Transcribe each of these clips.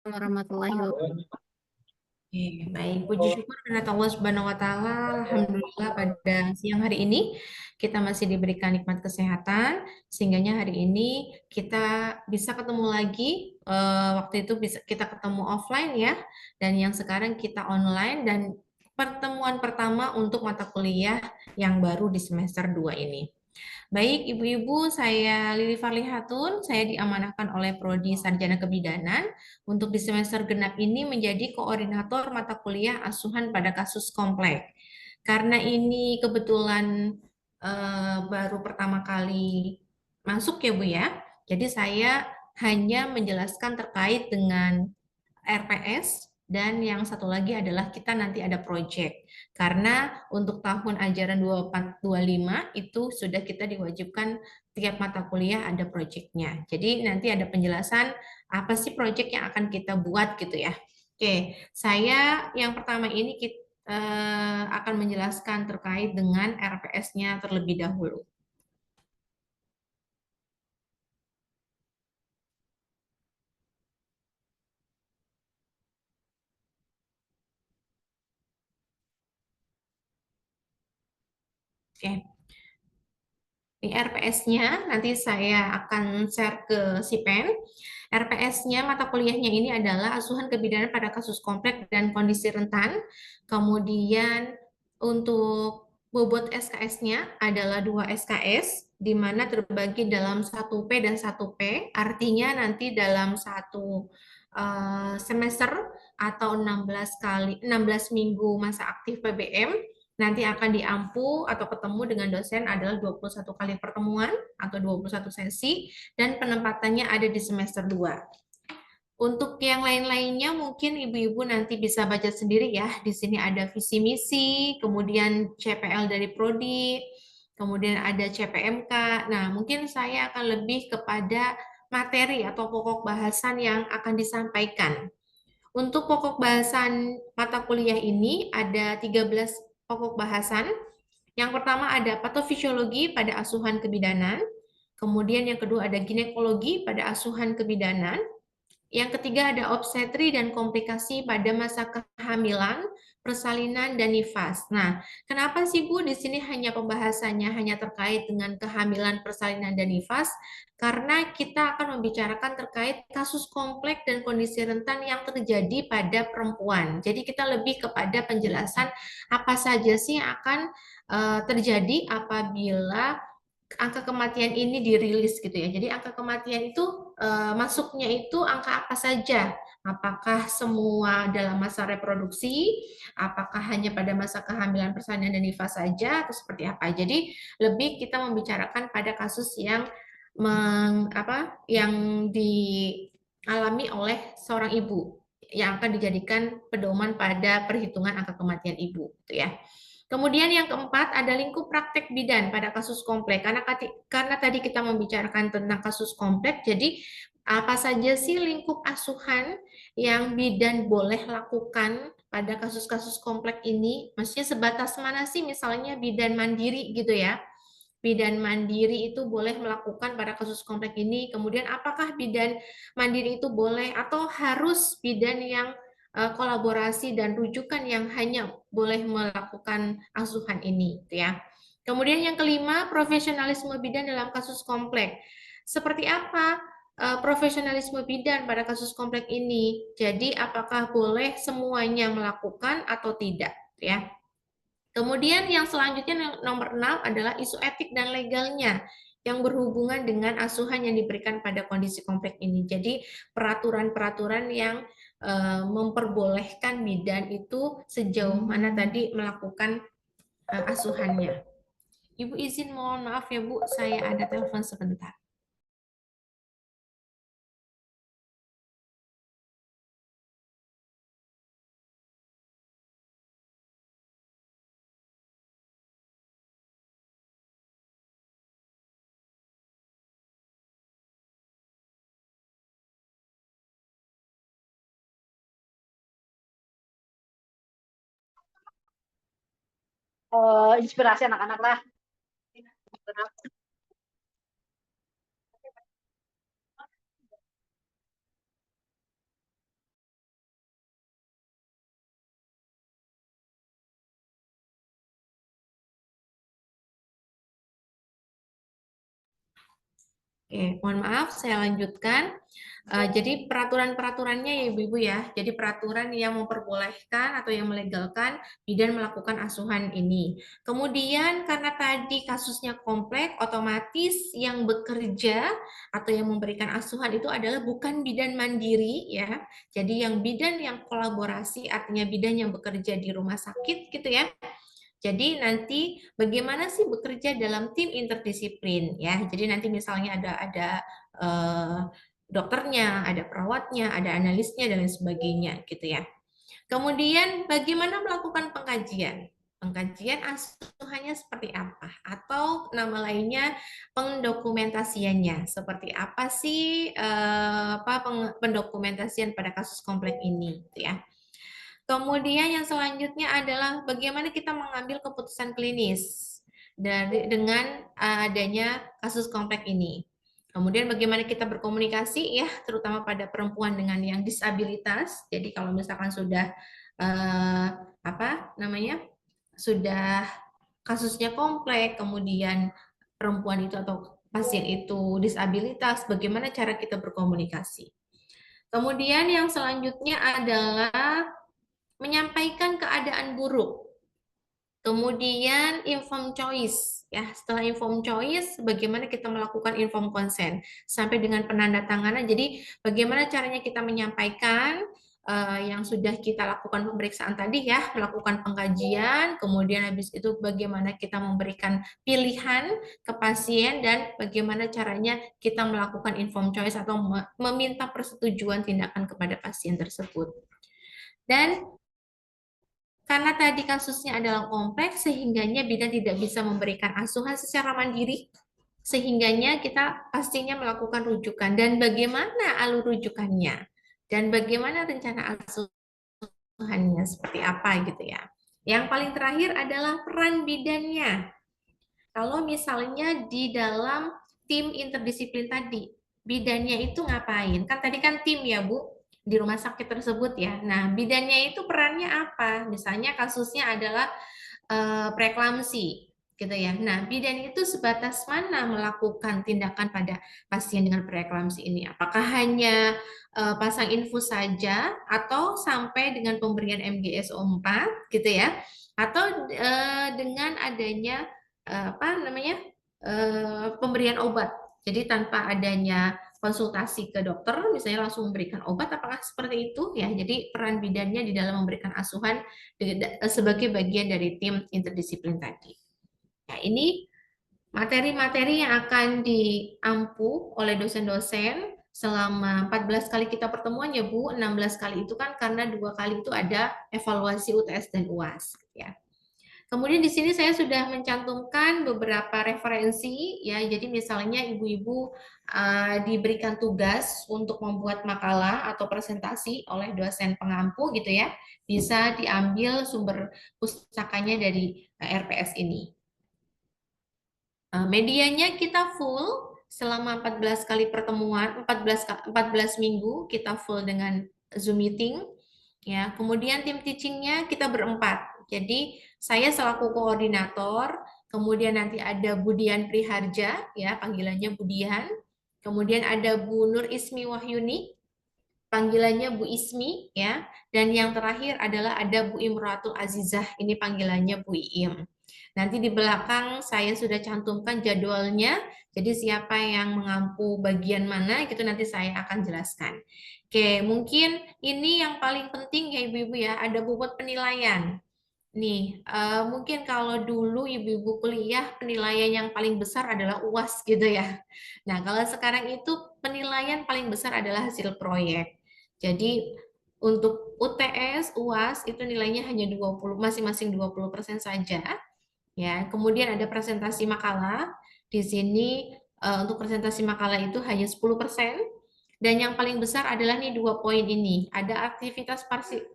Warahmatullahi wabarakatuh. Oke, baik. Puji syukur kepada Allah Subhanahu wa Ta'ala. Alhamdulillah pada siang hari ini kita masih diberikan nikmat kesehatan, sehingganya hari ini kita bisa ketemu lagi. Waktu itu bisa kita ketemu offline ya, dan yang sekarang kita online dan pertemuan pertama untuk mata kuliah yang baru di semester 2 ini. Baik, Ibu-ibu, saya Lili Farlihatun. Saya diamanahkan oleh Prodi Sarjana Kebidanan untuk di semester genap ini menjadi koordinator mata kuliah asuhan pada kasus kompleks. Karena ini kebetulan baru pertama kali masuk ya, Bu ya. Jadi saya hanya menjelaskan terkait dengan RPS dan yang satu lagi adalah kita nanti ada project. Karena untuk tahun ajaran 24-25 itu sudah kita diwajibkan tiap mata kuliah ada projectnya. Jadi nanti ada penjelasan apa sih project yang akan kita buat gitu ya. Oke, saya yang pertama ini kita akan menjelaskan terkait dengan RPS-nya terlebih dahulu. Oke, di RPS-nya nanti saya akan share ke si pen. RPS-nya mata kuliahnya ini adalah asuhan kebidanan pada kasus kompleks dan kondisi rentan. Kemudian untuk bobot SKS-nya adalah 2 SKS, di mana terbagi dalam 1P dan 1P. Artinya nanti dalam satu semester atau 16 kali 16 minggu masa aktif PBM nanti akan diampu atau ketemu dengan dosen adalah 21 kali pertemuan atau 21 sesi dan penempatannya ada di semester 2. Untuk yang lain-lainnya mungkin ibu-ibu nanti bisa baca sendiri ya. Di sini ada visi misi, kemudian CPL dari prodi, kemudian ada CPMK. Nah, mungkin saya akan lebih kepada materi atau pokok bahasan yang akan disampaikan. Untuk pokok bahasan mata kuliah ini ada 13 pokok bahasan. Yang pertama ada patofisiologi pada asuhan kebidanan, kemudian yang kedua ada ginekologi pada asuhan kebidanan, yang ketiga ada obstetri dan komplikasi pada masa kehamilan, persalinan, dan nifas. Nah, kenapa sih Bu di sini hanya pembahasannya hanya terkait dengan kehamilan, persalinan, dan nifas? Karena kita akan membicarakan terkait kasus kompleks dan kondisi rentan yang terjadi pada perempuan. Jadi kita lebih kepada penjelasan apa saja sih yang akan terjadi apabila angka kematian ini dirilis gitu ya. Jadi angka kematian itu masuknya itu angka apa saja? Apakah semua dalam masa reproduksi? Apakah hanya pada masa kehamilan, persalinan dan nifas saja atau seperti apa? Jadi lebih kita membicarakan pada kasus yang yang dialami oleh seorang ibu yang akan dijadikan pedoman pada perhitungan angka kematian ibu, gitu ya. Kemudian yang keempat ada lingkup praktek bidan pada kasus kompleks. Karena tadi kita membicarakan tentang kasus kompleks, jadi apa saja sih lingkup asuhan yang bidan boleh lakukan pada kasus-kasus kompleks ini? Maksudnya sebatas mana sih misalnya bidan mandiri gitu ya? Bidan mandiri itu boleh melakukan pada kasus kompleks ini. Kemudian apakah bidan mandiri itu boleh atau harus bidan yang kolaborasi dan rujukan yang hanya boleh melakukan asuhan ini, gitu ya. Kemudian yang kelima, profesionalisme bidan dalam kasus kompleks. Seperti apa profesionalisme bidan pada kasus kompleks ini? Jadi apakah boleh semuanya melakukan atau tidak, gitu ya? Kemudian yang selanjutnya yang nomor 6 adalah isu etik dan legalnya yang berhubungan dengan asuhan yang diberikan pada kondisi kompleks ini. Jadi peraturan-peraturan yang memperbolehkan bidan itu sejauh mana tadi melakukan asuhannya. Ibu izin mohon maaf ya Bu, saya ada telepon sebentar. Inspirasi anak-anak lah. Oke, mohon maaf, saya lanjutkan. Jadi peraturan-peraturannya ya Ibu-Ibu ya. Jadi peraturan yang memperbolehkan atau yang melegalkan bidan melakukan asuhan ini. Kemudian karena tadi kasusnya kompleks, otomatis yang bekerja atau yang memberikan asuhan itu adalah bukan bidan mandiri ya. Jadi yang bidan yang kolaborasi artinya bidan yang bekerja di rumah sakit gitu ya. Jadi nanti bagaimana sih bekerja dalam tim interdisiplin ya. Jadi nanti misalnya ada eh, dokternya, ada perawatnya, ada analisnya dan lain sebagainya gitu ya. Kemudian bagaimana melakukan pengkajian? Pengkajian asuhannya seperti apa? Atau nama lainnya pendokumentasiannya. Seperti apa sih pendokumentasian pada kasus kompleks ini gitu ya. Kemudian yang selanjutnya adalah bagaimana kita mengambil keputusan klinis dengan adanya kasus kompleks ini. Kemudian bagaimana kita berkomunikasi ya, terutama pada perempuan dengan yang disabilitas. Jadi kalau misalkan sudah eh, apa namanya, sudah kasusnya kompleks, kemudian perempuan itu atau pasien itu disabilitas, bagaimana cara kita berkomunikasi. Kemudian yang selanjutnya adalah menyampaikan keadaan buruk. Kemudian informed choice, ya setelah informed choice, bagaimana kita melakukan informed consent sampai dengan penandatanganan. Jadi bagaimana caranya kita menyampaikan yang sudah kita lakukan pemeriksaan tadi ya, melakukan pengkajian, kemudian habis itu bagaimana kita memberikan pilihan ke pasien dan bagaimana caranya kita melakukan informed choice atau meminta persetujuan tindakan kepada pasien tersebut. Dan karena tadi kasusnya adalah kompleks, sehingganya bidan tidak bisa memberikan asuhan secara mandiri, sehingganya kita pastinya melakukan rujukan. Dan bagaimana alur rujukannya? Dan bagaimana rencana asuhannya? Seperti apa gitu ya. Yang paling terakhir adalah peran bidannya. Kalau misalnya di dalam tim interdisiplin tadi, bidannya itu ngapain? Kan tadi kan tim ya Bu, di rumah sakit tersebut ya. Nah, bidannya itu perannya apa? Misalnya kasusnya adalah preeklamsi gitu ya. Nah, bidan itu sebatas mana melakukan tindakan pada pasien dengan preeklamsi ini? Apakah hanya pasang infus saja atau sampai dengan pemberian MGSO 4 gitu ya? Atau dengan adanya apa namanya pemberian obat. Jadi tanpa adanya konsultasi ke dokter, misalnya langsung memberikan obat, apakah seperti itu ya? Jadi peran bidannya di dalam memberikan asuhan sebagai bagian dari tim interdisiplin tadi. Nah, ini materi-materi yang akan diampu oleh dosen-dosen selama 14 kali kita pertemuan ya Bu, 16 kali itu kan karena 2 kali itu ada evaluasi UTS dan UAS ya. Kemudian di sini saya sudah mencantumkan beberapa referensi ya. Jadi misalnya ibu-ibu diberikan tugas untuk membuat makalah atau presentasi oleh dosen pengampu gitu ya. Bisa diambil sumber pustakanya dari RPS ini. Medianya kita full selama 14 kali pertemuan, 14 minggu kita full dengan Zoom meeting. Ya, kemudian tim teachingnya kita berempat. Jadi saya selaku koordinator, kemudian nanti ada Budian Priharja, ya panggilannya Budian. Kemudian ada Bu Nur Ismi Wahyuni, panggilannya Bu Ismi, ya. Dan yang terakhir adalah ada Bu Imratul Azizah, ini panggilannya Bu Iim. Nanti di belakang saya sudah cantumkan jadwalnya, jadi siapa yang mengampu bagian mana, gitu nanti saya akan jelaskan. Oke, mungkin ini yang paling penting ya Ibu-Ibu ya, ada bobot penilaian. Nih, mungkin kalau dulu ibu-ibu kuliah penilaian yang paling besar adalah UAS gitu ya. Nah, kalau sekarang itu penilaian paling besar adalah hasil proyek. Jadi untuk UTS, UAS itu nilainya hanya 20, masing-masing 20% saja. Ya, kemudian ada presentasi makalah. Di sini untuk presentasi makalah itu hanya 10%. Dan yang paling besar adalah nih 2 poin ini. Ada aktivitas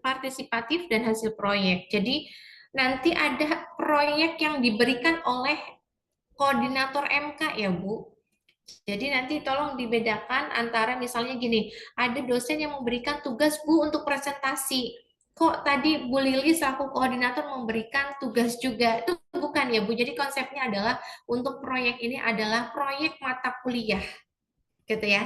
partisipatif dan hasil proyek. Jadi nanti ada proyek yang diberikan oleh koordinator MK ya Bu. Jadi nanti tolong dibedakan antara misalnya gini, ada dosen yang memberikan tugas Bu untuk presentasi. Kok tadi Bu Lili selaku koordinator memberikan tugas juga? Itu bukan ya Bu. Jadi konsepnya adalah untuk proyek ini adalah proyek mata kuliah. gitu ya.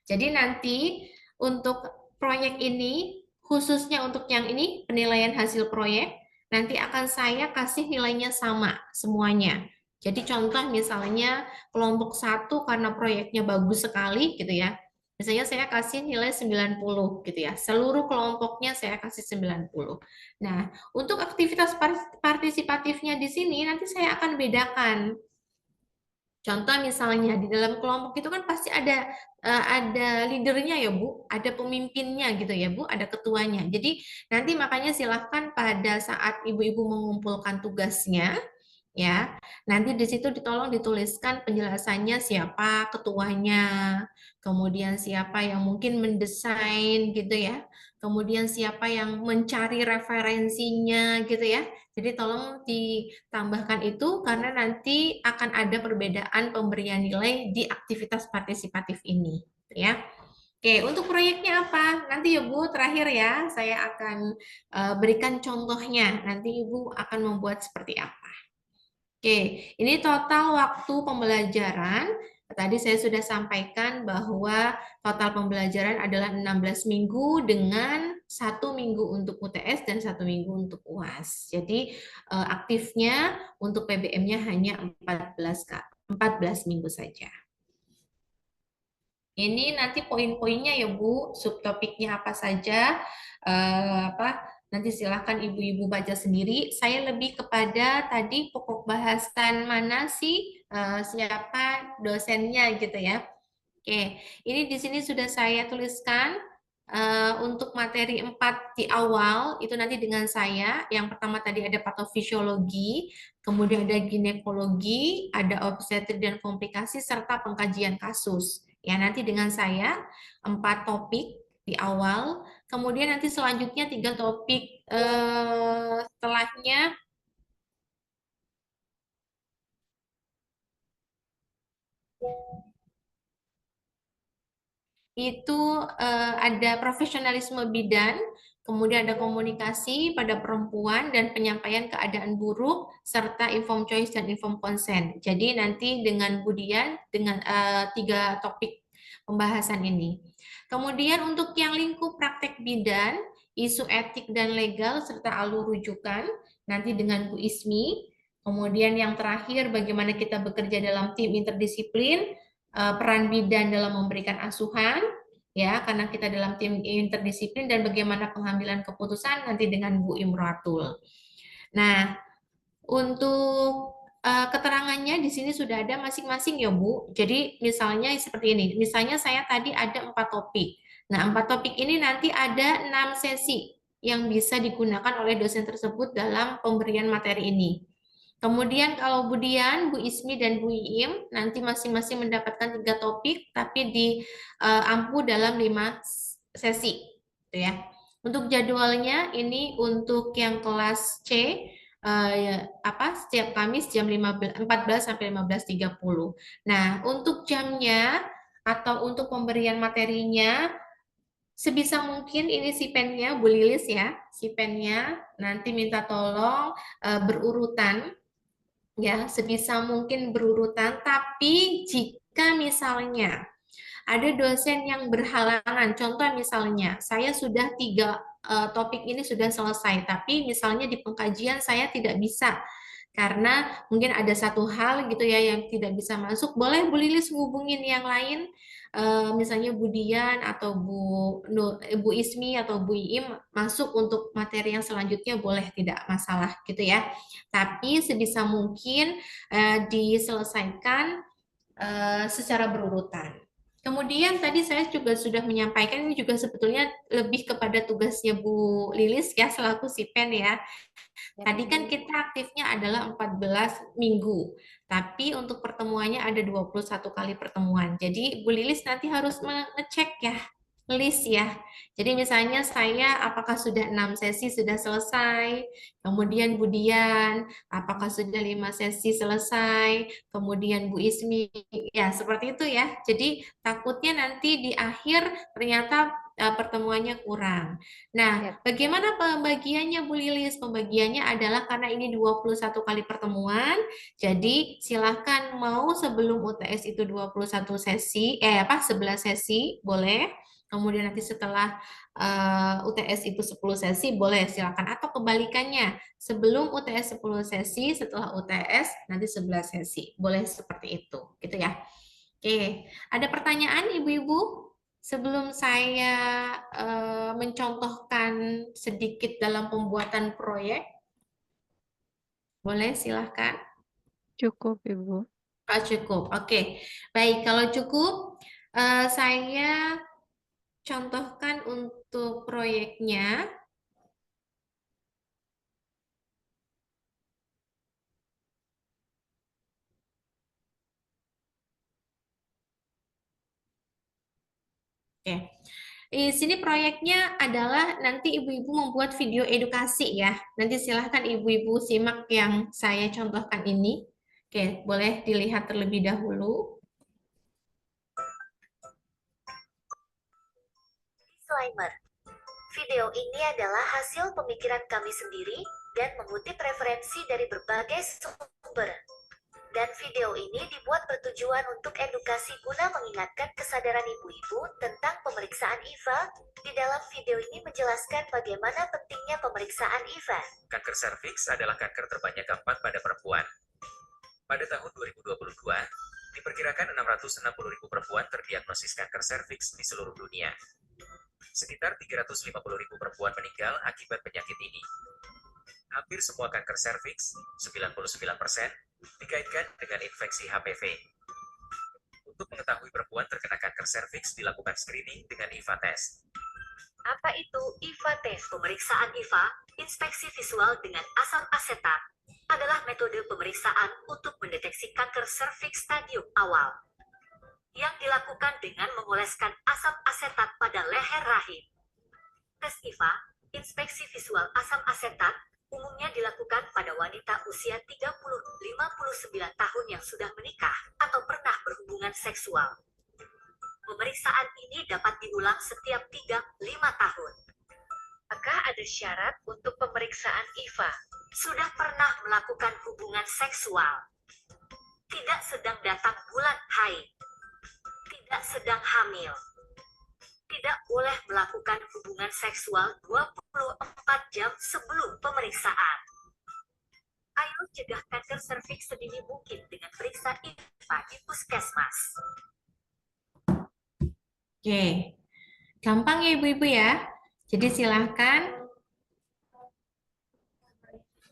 Jadi nanti untuk proyek ini, khususnya untuk yang ini penilaian hasil proyek, nanti akan saya kasih nilainya sama semuanya. Jadi contoh misalnya kelompok satu karena proyeknya bagus sekali gitu ya. Misalnya saya kasih nilai 90 gitu ya. Seluruh kelompoknya saya kasih 90. Nah, untuk aktivitas partisipatifnya di sini nanti saya akan bedakan. Contoh misalnya di dalam kelompok itu kan pasti ada leadernya ya Bu, ada pemimpinnya gitu ya Bu, ada ketuanya. Jadi nanti makanya silahkan pada saat ibu-ibu mengumpulkan tugasnya ya, nanti di situ ditolong dituliskan penjelasannya siapa ketuanya, kemudian siapa yang mungkin mendesain gitu ya, kemudian siapa yang mencari referensinya gitu ya. Jadi tolong ditambahkan itu karena nanti akan ada perbedaan pemberian nilai di aktivitas partisipatif ini, ya. Oke, untuk proyeknya apa? Nanti ya Bu, terakhir ya, saya akan berikan contohnya. Nanti Ibu akan membuat seperti apa. Oke, ini total waktu pembelajaran. Tadi saya sudah sampaikan bahwa total pembelajaran adalah 16 minggu dengan 1 minggu untuk UTS dan 1 minggu untuk UAS. Jadi aktifnya untuk PBM-nya hanya 14 minggu saja. Ini nanti poin-poinnya ya Bu, subtopiknya apa saja, nanti silahkan ibu-ibu baca sendiri. Saya lebih kepada tadi pokok bahasan mana sih, siapa dosennya gitu ya. Oke, ini di sini sudah saya tuliskan untuk materi 4 di awal, itu nanti dengan saya. Yang pertama tadi ada patofisiologi, kemudian ada ginekologi, ada obstetrik dan komplikasi, serta pengkajian kasus. Ya, nanti dengan saya 4 topik di awal, kemudian nanti selanjutnya 3 topik setelahnya itu ada profesionalisme bidan, kemudian ada komunikasi pada perempuan dan penyampaian keadaan buruk serta informed choice dan informed consent. Jadi nanti dengan Budian dengan 3 topik pembahasan ini. Kemudian untuk yang lingkup praktek bidan, isu etik dan legal serta alur rujukan nanti dengan Bu Ismi. Kemudian yang terakhir bagaimana kita bekerja dalam tim interdisiplin, peran bidan dalam memberikan asuhan, ya, karena kita dalam tim interdisiplin dan bagaimana pengambilan keputusan nanti dengan Bu Imratul. Nah, untuk keterangannya di sini sudah ada masing-masing ya Bu. Jadi misalnya seperti ini, misalnya saya tadi ada 4 topik. Nah, 4 topik ini nanti ada 6 sesi yang bisa digunakan oleh dosen tersebut dalam pemberian materi ini. Kemudian kalau Bu Dian, Bu Ismi, dan Bu Iim nanti masing-masing mendapatkan 3 topik, tapi diampu dalam 5 sesi, gitu ya. Untuk jadwalnya ini untuk yang kelas C setiap Kamis jam 14 sampai 15.30. Nah, untuk jamnya atau untuk pemberian materinya sebisa mungkin ini si pennya Bu Lilis ya, si pennya nanti minta tolong berurutan ya, sebisa mungkin berurutan, tapi jika misalnya ada dosen yang berhalangan, contoh misalnya saya sudah 3 topik ini sudah selesai, tapi misalnya di pengkajian saya tidak bisa karena mungkin ada satu hal gitu ya yang tidak bisa masuk, boleh Bu Lilis hubungin yang lain, misalnya Bu Dian atau Bu Ismi atau Bu Iim masuk untuk materi yang selanjutnya boleh, tidak masalah gitu ya. Tapi sebisa mungkin diselesaikan secara berurutan. Kemudian tadi saya juga sudah menyampaikan ini juga sebetulnya lebih kepada tugasnya Bu Lilis ya selaku Sipen ya. Tadi kan kita aktifnya adalah 14 minggu, tapi untuk pertemuannya ada 21 kali pertemuan. Jadi Bu Lilis nanti harus mengecek ya, list ya. Jadi misalnya saya apakah sudah 6 sesi sudah selesai, kemudian Bu Dian, apakah sudah 5 sesi selesai, kemudian Bu Ismi, ya seperti itu ya. Jadi takutnya nanti di akhir ternyata pertemuannya kurang. Nah, bagaimana pembagiannya Bu Lilis? Pembagiannya adalah karena ini 21 kali pertemuan, jadi silahkan mau sebelum UTS itu 21 sesi, 11 sesi, boleh. Kemudian nanti setelah UTS itu 10 sesi, boleh silakan. Atau kebalikannya, sebelum UTS 10 sesi, setelah UTS nanti 11 sesi. Boleh seperti itu, gitu ya. Oke, ada pertanyaan Ibu-Ibu? Sebelum saya mencontohkan sedikit dalam pembuatan proyek, boleh silahkan. Cukup, Ibu. Oh, cukup. Oke, baik. Kalau cukup, saya contohkan untuk proyeknya. Oke. Di sini proyeknya adalah nanti ibu-ibu membuat video edukasi ya. Nanti silahkan ibu-ibu simak yang saya contohkan ini. Oke, boleh dilihat terlebih dahulu. Disclaimer. Video ini adalah hasil pemikiran kami sendiri dan mengutip referensi dari berbagai sumber. Dan video ini dibuat bertujuan untuk edukasi guna mengingatkan kesadaran ibu-ibu tentang pemeriksaan IVA. Di dalam video ini menjelaskan bagaimana pentingnya pemeriksaan IVA. Kanker serviks adalah kanker terbanyak keempat pada perempuan. Pada tahun 2022, diperkirakan 660.000 perempuan terdiagnosis kanker serviks di seluruh dunia. Sekitar 350.000 perempuan meninggal akibat penyakit ini. Hampir semua kanker serviks, 99%, dikaitkan dengan infeksi HPV. Untuk mengetahui perempuan terkena kanker serviks dilakukan screening dengan IVA test. Apa itu IVA test? Pemeriksaan IVA, inspeksi visual dengan asam asetat, adalah metode pemeriksaan untuk mendeteksi kanker serviks stadium awal yang dilakukan dengan mengoleskan asam asetat pada leher rahim. Tes IVA, inspeksi visual asam asetat, umumnya dilakukan pada wanita usia 30-59 tahun yang sudah menikah atau pernah berhubungan seksual. Pemeriksaan ini dapat diulang setiap 3-5 tahun. Apakah ada syarat untuk pemeriksaan IVA? Sudah pernah melakukan hubungan seksual? Tidak sedang datang bulan haid? Tidak sedang hamil? Tidak boleh melakukan hubungan seksual 24 jam sebelum pemeriksaan. Ayo cegah kanker serviks sedini mungkin dengan periksa IVA di puskesmas. Oke, gampang ya ibu-ibu ya. Jadi silahkan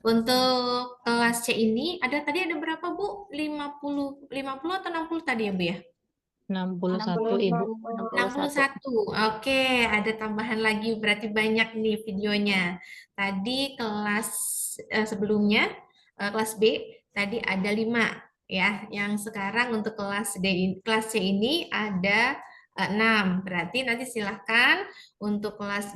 untuk kelas C ini tadi ada berapa Bu? 50 atau 60 tadi ya Bu ya? 61, Ibu. 61. Oke, ada tambahan lagi berarti banyak nih videonya. Tadi kelas sebelumnya kelas B tadi ada 5 ya. Yang sekarang untuk kelas kelas C ini ada 6. Berarti nanti silahkan untuk kelas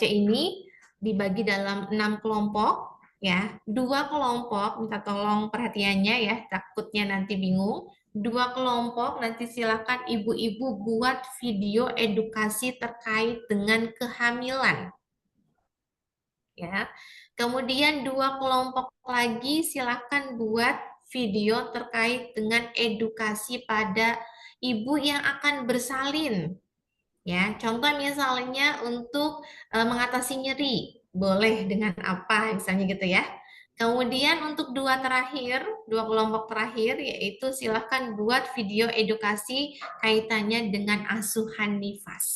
C ini dibagi dalam 6 kelompok ya. 2 kelompok minta tolong perhatiannya ya, takutnya nanti bingung. 2 kelompok nanti silakan ibu-ibu buat video edukasi terkait dengan kehamilan. Ya. Kemudian 2 kelompok lagi silakan buat video terkait dengan edukasi pada ibu yang akan bersalin. Ya, contoh misalnya untuk mengatasi nyeri, boleh dengan apa misalnya gitu ya. Kemudian untuk dua kelompok terakhir, yaitu silahkan buat video edukasi kaitannya dengan asuhan nifas.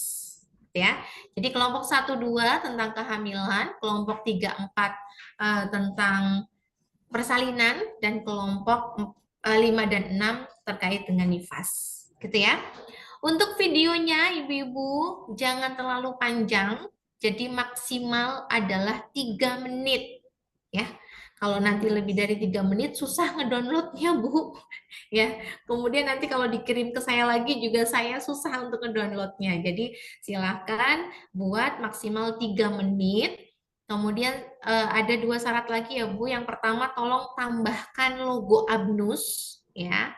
Ya, jadi kelompok 1-2 tentang kehamilan, kelompok 3-4 tentang persalinan, dan kelompok 5 dan 6 terkait dengan nifas. Gitu ya. Untuk videonya, ibu-ibu jangan terlalu panjang, jadi maksimal adalah 3 menit. Ya, kalau nanti lebih dari 3 menit susah ngedownloadnya Bu. Ya, kemudian nanti kalau dikirim ke saya lagi juga saya susah untuk ngedownloadnya. Jadi silahkan buat maksimal 3 menit. Kemudian ada 2 syarat lagi ya Bu. Yang pertama tolong tambahkan logo Abnus ya.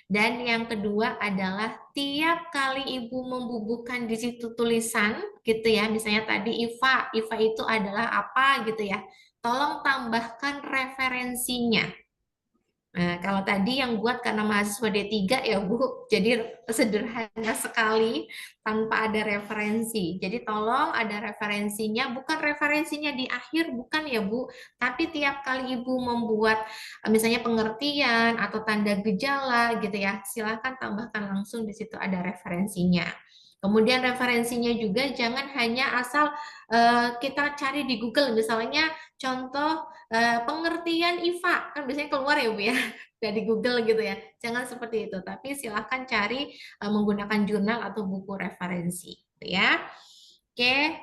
Dan yang kedua adalah tiap kali Ibu membubuhkan di situ tulisan gitu ya, misalnya tadi IFA, IFA itu adalah apa gitu ya. Tolong tambahkan referensinya. Nah, kalau tadi yang buat karena mahasiswa D3 ya Bu, jadi sederhana sekali tanpa ada referensi. Jadi tolong ada referensinya, bukan referensinya di akhir, bukan ya Bu, tapi tiap kali Ibu membuat misalnya pengertian atau tanda gejala gitu ya, silakan tambahkan langsung di situ ada referensinya. Kemudian referensinya juga jangan hanya asal kita cari di Google, misalnya contoh pengertian IFA, kan biasanya keluar ya Bu ya, dari Google gitu ya. Jangan seperti itu, tapi silahkan cari menggunakan jurnal atau buku referensi, gitu ya. Oke,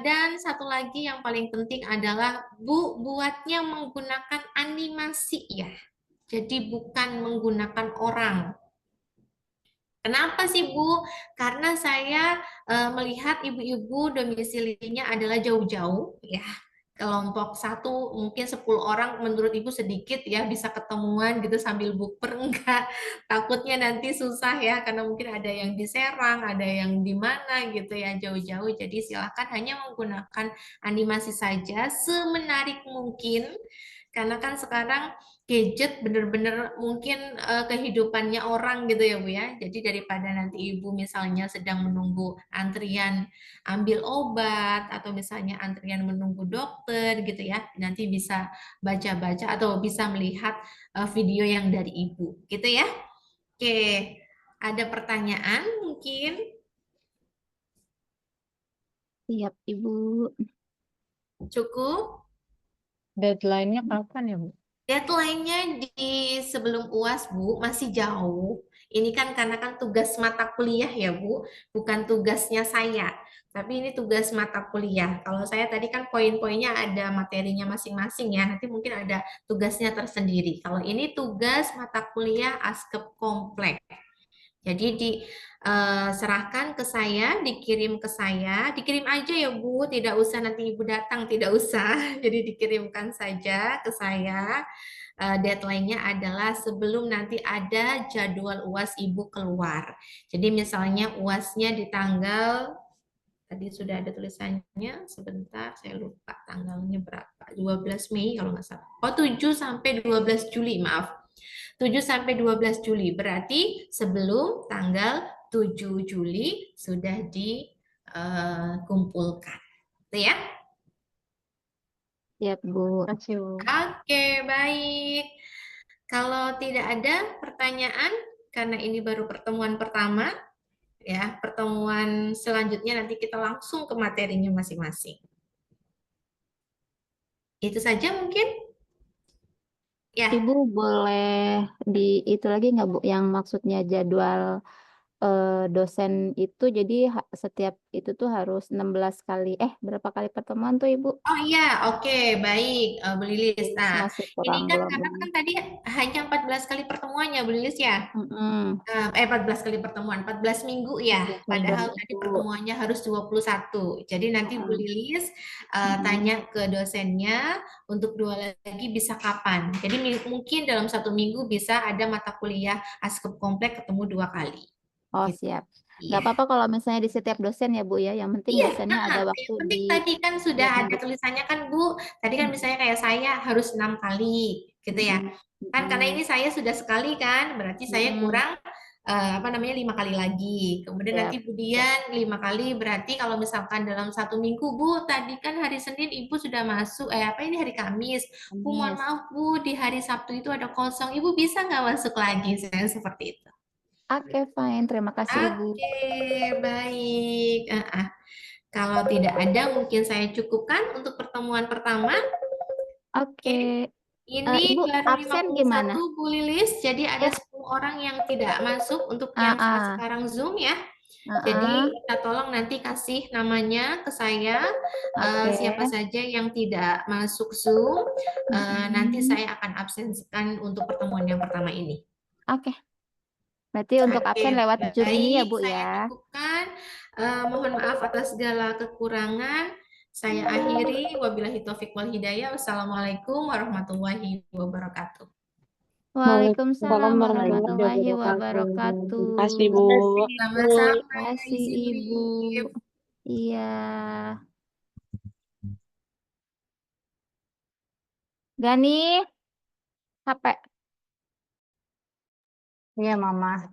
dan satu lagi yang paling penting adalah Bu buatnya menggunakan animasi ya. Jadi bukan menggunakan orang. Kenapa sih Bu? Karena saya melihat ibu-ibu domisilinya adalah jauh-jauh ya. Kelompok satu mungkin 10 orang menurut Ibu sedikit ya bisa ketemuan gitu sambil bukber enggak. Takutnya nanti susah ya karena mungkin ada yang di Serang, ada yang di mana gitu ya jauh-jauh. Jadi silakan hanya menggunakan animasi saja semenarik mungkin. Karena kan sekarang gadget bener-bener mungkin kehidupannya orang gitu ya Bu ya. Jadi daripada nanti Ibu misalnya sedang menunggu antrian ambil obat atau misalnya antrian menunggu dokter gitu ya, nanti bisa baca-baca atau bisa melihat video yang dari Ibu gitu ya. Oke, ada pertanyaan mungkin? Siap, Ibu. Cukup? Deadline-nya kapan ya, Bu? Deadline-nya di sebelum UAS, Bu, masih jauh. Ini kan karena kan tugas mata kuliah ya, Bu, bukan tugasnya saya. Tapi ini tugas mata kuliah. Kalau saya tadi kan poin-poinnya ada materinya masing-masing ya, nanti mungkin ada tugasnya tersendiri. Kalau ini tugas mata kuliah Askep Komplek. Jadi diserahkan ke saya, dikirim ke saya, dikirim aja ya Bu, tidak usah nanti Ibu datang, tidak usah. Jadi dikirimkan saja ke saya. Deadline-nya adalah sebelum nanti ada jadwal UAS Ibu keluar. Jadi misalnya UAS-nya di tanggal, tadi sudah ada tulisannya, sebentar saya lupa tanggalnya berapa, 12 Mei kalau nggak salah. Oh 7 sampai 12 Juli, maaf. 7 sampai 12 Juli, berarti sebelum tanggal 7 Juli sudah dikumpulkan. Itu ya? Siap, Bu. Oke, baik. Kalau tidak ada pertanyaan, karena ini baru pertemuan pertama, ya, pertemuan selanjutnya nanti kita langsung ke materinya masing-masing. Itu saja mungkin? Ya. Ibu boleh itu lagi nggak, Bu, yang maksudnya jadwal dosen itu jadi setiap itu tuh harus 16 kali, berapa kali pertemuan tuh Ibu? Oh iya, oke, baik, Bu Lilis. Nah, Masih ini kurang kan belum. karena kan tadi hanya 14 kali pertemuannya, Bu Lilis ya. 14 kali pertemuan, 14 minggu ya. 14 Padahal tadi minggu. pertemuannya harus 21. Jadi nanti Bu Lilis tanya ke dosennya untuk 2 lagi bisa kapan. Jadi mungkin dalam 1 minggu bisa ada mata kuliah Askep Komplek ketemu 2 kali. Oh, Gitu. siap. Iya. Nggak apa-apa kalau misalnya di setiap dosen ya, Bu ya. Yang penting Iya, dosennya ada waktu yang penting di tadi kan sudah tiap ada minggu. tulisannya kan Bu, tadi kan misalnya kayak saya harus 6 kali gitu ya. Kan karena ini saya sudah sekali kan, berarti saya kurang 5 kali lagi. Kemudian Siap. nanti kemudian 5 kali berarti kalau misalkan dalam 1 minggu Bu, tadi kan hari Senin Ibu sudah masuk, ini hari Kamis. Bu, mohon maaf Bu, di hari Sabtu itu ada kosong. Ibu bisa nggak masuk lagi? Saya seperti itu. Oke, fine. Terima kasih, Ibu. Oke, baik. Kalau tidak ada, mungkin saya cukupkan untuk pertemuan pertama. Oke. Ini Ibu baru absen gimana? 51 Bu Lilis, jadi ada 10 orang yang tidak masuk untuk yang saat sekarang Zoom ya. Jadi kita tolong nanti kasih namanya ke saya, siapa saja yang tidak masuk Zoom, nanti saya akan absensikan untuk pertemuan yang pertama ini. Oke. Berarti untuk absen lewat Zoom ini ya, Bu Saya ya. cukupkan. Mohon maaf atas segala kekurangan. Saya akhiri. Wabillahi taufik wal hidayah. Wassalamualaikum warahmatullahi wabarakatuh. Waalaikumsalam warahmatullahi warahmatullahi wabarakatuh. Terima wabarakatuh. kasih, Bu. Sama-sama, Terima kasih, Ibu. Ibu. Iya. Gani, HP. Iya, Mama.